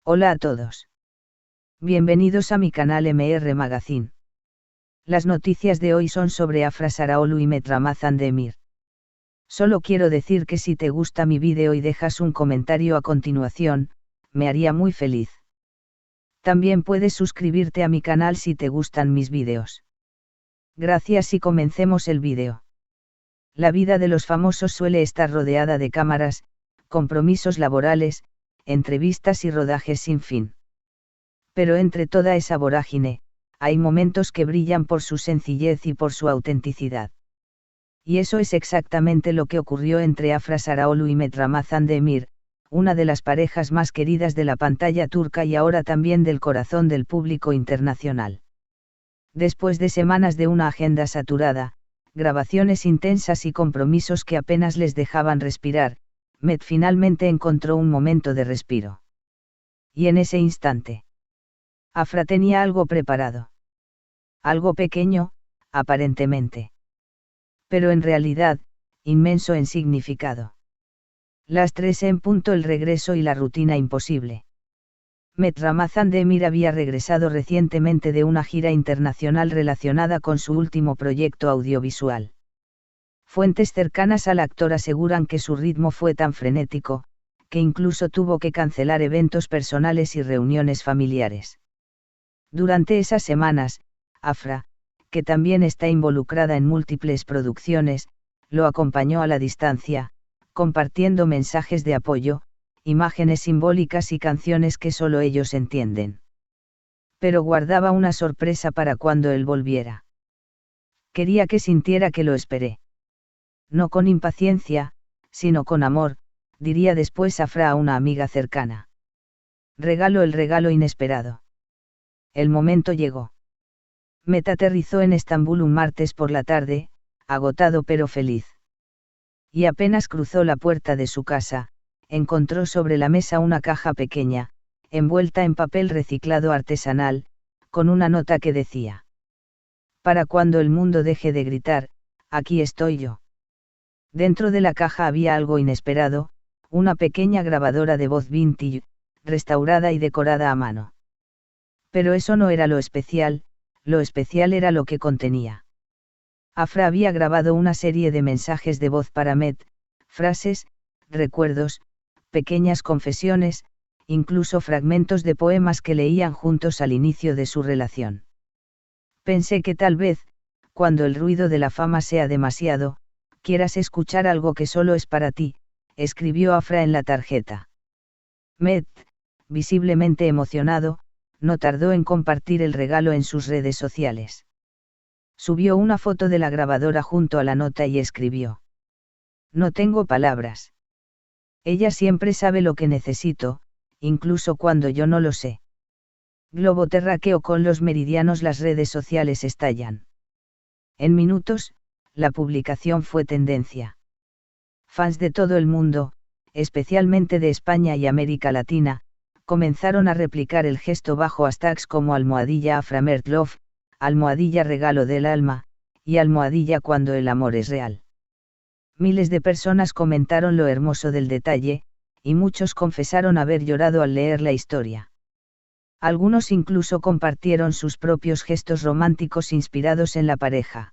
Hola a todos. Bienvenidos a mi canal MR Magazine. Las noticias de hoy son sobre Afra Saraoglu y Mehmet Ramazan Demir. Solo quiero decir que si te gusta mi vídeo y dejas un comentario a continuación, me haría muy feliz. También puedes suscribirte a mi canal si te gustan mis vídeos. Gracias y comencemos el vídeo. La vida de los famosos suele estar rodeada de cámaras, compromisos laborales, entrevistas y rodajes sin fin. Pero entre toda esa vorágine, hay momentos que brillan por su sencillez y por su autenticidad. Y eso es exactamente lo que ocurrió entre Afra Saraoglu y Mehmet Ramazan Demir, una de las parejas más queridas de la pantalla turca y ahora también del corazón del público internacional. Después de semanas de una agenda saturada, grabaciones intensas y compromisos que apenas les dejaban respirar, Mehmet finalmente encontró un momento de respiro. Y en ese instante, Afra tenía algo preparado. Algo pequeño, aparentemente. Pero en realidad, inmenso en significado. Las 3 en punto, el regreso y la rutina imposible. Mehmet Ramazan Demir había regresado recientemente de una gira internacional relacionada con su último proyecto audiovisual. Fuentes cercanas al actor aseguran que su ritmo fue tan frenético, que incluso tuvo que cancelar eventos personales y reuniones familiares. Durante esas semanas, Afra, que también está involucrada en múltiples producciones, lo acompañó a la distancia, compartiendo mensajes de apoyo, imágenes simbólicas y canciones que solo ellos entienden. Pero guardaba una sorpresa para cuando él volviera. Quería que sintiera que lo esperé. No con impaciencia, sino con amor, diría después Afra a una amiga cercana. El regalo inesperado. El momento llegó. Mehmet aterrizó en Estambul un martes por la tarde, agotado pero feliz. Y apenas cruzó la puerta de su casa, encontró sobre la mesa una caja pequeña, envuelta en papel reciclado artesanal, con una nota que decía: "Para cuando el mundo deje de gritar, aquí estoy yo". Dentro de la caja había algo inesperado, una pequeña grabadora de voz vintage, restaurada y decorada a mano. Pero eso no era lo especial era lo que contenía. Afra había grabado una serie de mensajes de voz para Mehmet, frases, recuerdos, pequeñas confesiones, incluso fragmentos de poemas que leían juntos al inicio de su relación. Pensé que tal vez, cuando el ruido de la fama sea demasiado, quieras escuchar algo que solo es para ti, escribió Afra en la tarjeta. Mehmet, visiblemente emocionado, no tardó en compartir el regalo en sus redes sociales. Subió una foto de la grabadora junto a la nota y escribió: "No tengo palabras. Ella siempre sabe lo que necesito, incluso cuando yo no lo sé". Globo terráqueo con los meridianos. Las redes sociales estallan. En minutos, la publicación fue tendencia. Fans de todo el mundo, especialmente de España y América Latina, comenzaron a replicar el gesto bajo hashtags como #AfraMertLove, #regalo del alma, y #cuando el amor es real. Miles de personas comentaron lo hermoso del detalle, y muchos confesaron haber llorado al leer la historia. Algunos incluso compartieron sus propios gestos románticos inspirados en la pareja.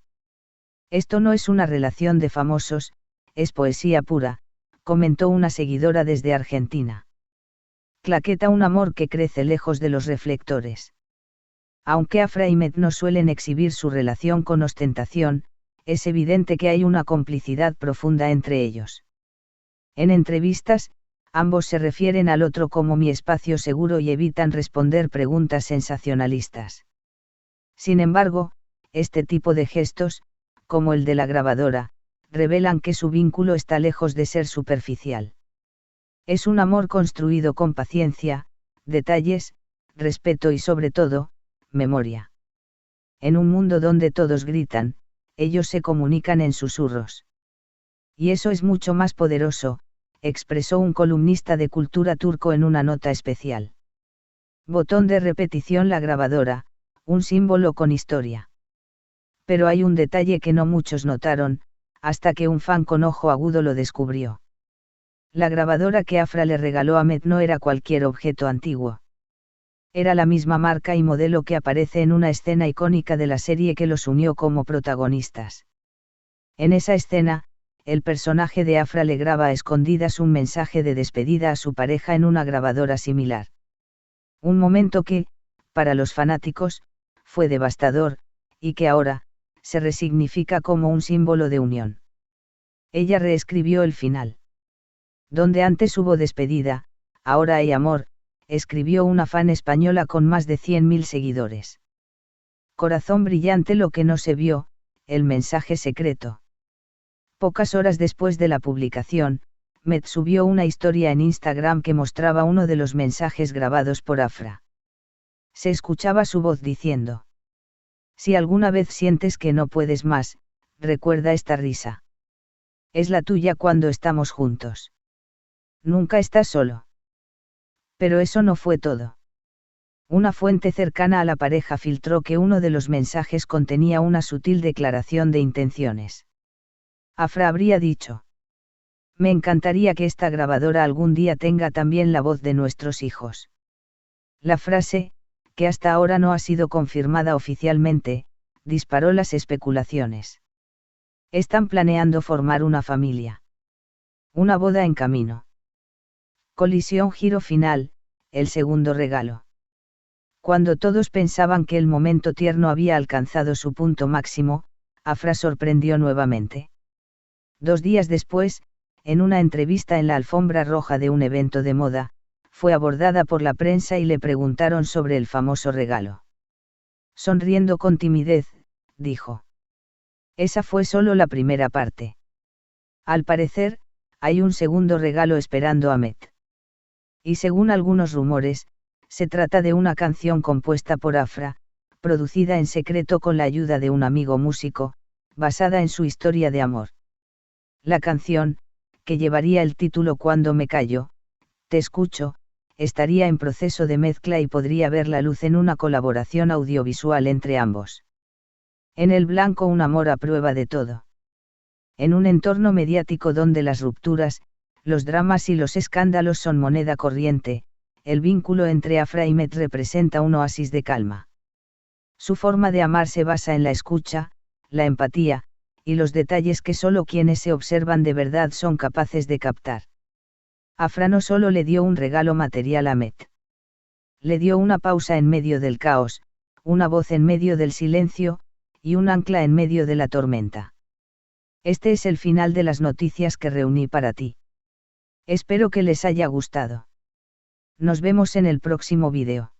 "Esto no es una relación de famosos, es poesía pura", comentó una seguidora desde Argentina. Claqueta, un amor que crece lejos de los reflectores. Aunque Afra y Mehmet no suelen exhibir su relación con ostentación, es evidente que hay una complicidad profunda entre ellos. En entrevistas, ambos se refieren al otro como mi espacio seguro y evitan responder preguntas sensacionalistas. Sin embargo, este tipo de gestos, como el de la grabadora, revelan que su vínculo está lejos de ser superficial. Es un amor construido con paciencia, detalles, respeto y sobre todo, memoria. En un mundo donde todos gritan, ellos se comunican en susurros. Y eso es mucho más poderoso, expresó un columnista de cultura turco en una nota especial. Botón de repetición: la grabadora, un símbolo con historia. Pero hay un detalle que no muchos notaron, hasta que un fan con ojo agudo lo descubrió. La grabadora que Afra le regaló a Met no era cualquier objeto antiguo. Era la misma marca y modelo que aparece en una escena icónica de la serie que los unió como protagonistas. En esa escena, el personaje de Afra le graba a escondidas un mensaje de despedida a su pareja en una grabadora similar. Un momento que, para los fanáticos, fue devastador, y que ahora, se resignifica como un símbolo de unión. Ella reescribió el final. Donde antes hubo despedida, ahora hay amor, escribió una fan española con más de 100.000 seguidores. Corazón brillante lo que no se vio, el mensaje secreto. Pocas horas después de la publicación, Met subió una historia en Instagram que mostraba uno de los mensajes grabados por Afra. Se escuchaba su voz diciendo: si alguna vez sientes que no puedes más, recuerda esta risa. Es la tuya cuando estamos juntos. Nunca estás solo. Pero eso no fue todo. Una fuente cercana a la pareja filtró que uno de los mensajes contenía una sutil declaración de intenciones. Afra habría dicho: me encantaría que esta grabadora algún día tenga también la voz de nuestros hijos. La frase, que hasta ahora no ha sido confirmada oficialmente, disparó las especulaciones. Están planeando formar una familia. Una boda en camino. Colisión giro final, el segundo regalo. Cuando todos pensaban que el momento tierno había alcanzado su punto máximo, Afra sorprendió nuevamente. 2 días después, en una entrevista en la alfombra roja de un evento de moda, fue abordada por la prensa y le preguntaron sobre el famoso regalo. Sonriendo con timidez, dijo: esa fue solo la primera parte. Al parecer, hay un segundo regalo esperando a Met. Y según algunos rumores, se trata de una canción compuesta por Afra, producida en secreto con la ayuda de un amigo músico, basada en su historia de amor. La canción, que llevaría el título Cuando me callo, te escucho, estaría en proceso de mezcla y podría ver la luz en una colaboración audiovisual entre ambos. En el blanco un amor a prueba de todo. En un entorno mediático donde las rupturas, los dramas y los escándalos son moneda corriente, el vínculo entre Afra y Met representa un oasis de calma. Su forma de amar se basa en la escucha, la empatía, y los detalles que solo quienes se observan de verdad son capaces de captar. Afra no solo le dio un regalo material a Met. Le dio una pausa en medio del caos, una voz en medio del silencio, y un ancla en medio de la tormenta. Este es el final de las noticias que reuní para ti. Espero que les haya gustado. Nos vemos en el próximo vídeo.